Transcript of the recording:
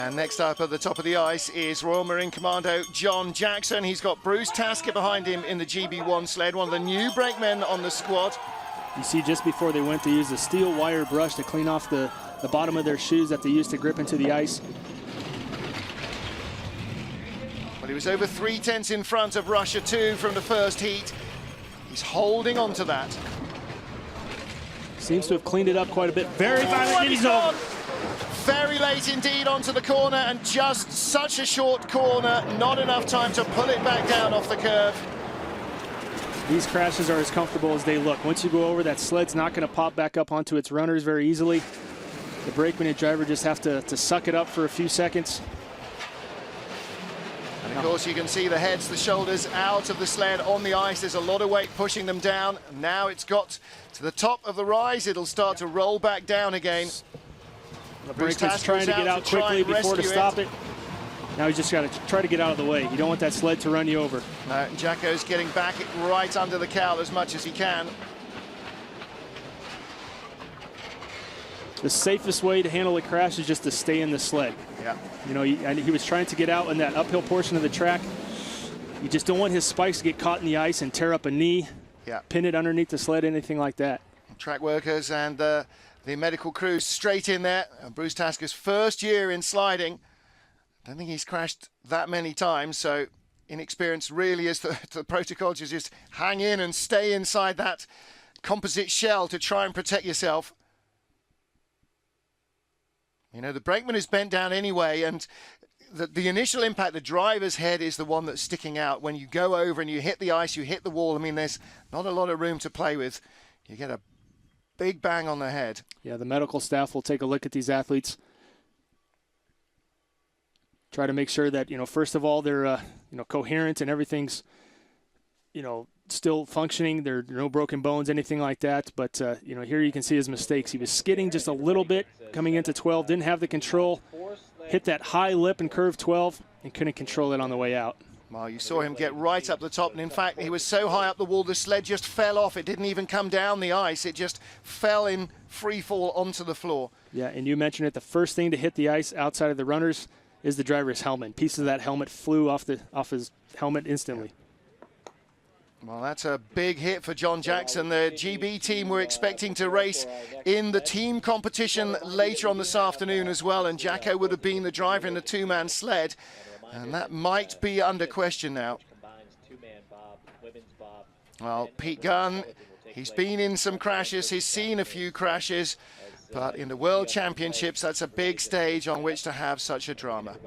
And next up at the top of the ice is Royal Marine Commando John Jackson. He's got Bruce Tasker behind him in the GB1 sled, one of the new brakemen on the squad. You see just before they went to use the steel wire brush to clean off the bottom of their shoes that they used to grip into the ice. Well, he was over 3/10 in front of Russia 2 from the first heat. He's holding on to that. Seems to have cleaned it up quite a bit. Very violent, he's over. Very late indeed onto the corner, and just such a short corner, not enough time to pull it back down off the curve. These crashes are as comfortable as they look. Once you go over, that sled's not going to pop back up onto its runners very easily. The brakeman and driver just have to suck it up for a few seconds. And of course you can see the heads, the shoulders out of the sled on the ice. There's a lot of weight pushing them down. Now it's got to the top of the rise. It'll start to roll back down again. The brakeman's trying to get out quickly before to stop it. Now he's just got to try to get out of the way. You don't want that sled to run you over. Jacko's getting back right under the cowl as much as he can. The safest way to handle a crash is just to stay in the sled. Yeah. You know, he was trying to get out in that uphill portion of the track. You just don't want his spikes to get caught in the ice and tear up a knee, pin it underneath the sled, anything like that. Track workers and the medical crews straight in there. Bruce Tasker's first year in sliding. I don't think he's crashed that many times, so inexperienced really is the protocol to just hang in and stay inside that composite shell to try and protect yourself. You know, the brakeman is bent down anyway, and the initial impact, the driver's head is the one that's sticking out. When you go over and you hit the ice, you hit the wall, I mean, there's not a lot of room to play with. You get a big bang on the head. Yeah, the medical staff will take a look at these athletes. Try to make sure that, you know, first of all, they're, you know, coherent and everything's, you know, still functioning. There are no broken bones, anything like that. But, you know, here you can see his mistakes. He was skidding just a little bit coming into 12, didn't have the control, hit that high lip in curve 12, and couldn't control it on the way out. Well, you saw him get right up the top, and in fact, he was so high up the wall, the sled just fell off. It didn't even come down the ice. It just fell in free fall onto the floor. Yeah, and you mentioned it, the first thing to hit the ice outside of the runners is the driver's helmet. Pieces of that helmet flew off his helmet instantly. Well, that's a big hit for John Jackson. The GB team were expecting to race in the team competition later on this afternoon as well, and Jacko would have been the driver in the two-man sled, and that might be under question now. Well, Pete Gunn, he's been in some crashes, he's seen a few crashes, but in the World Championships, that's a big stage on which to have such a drama.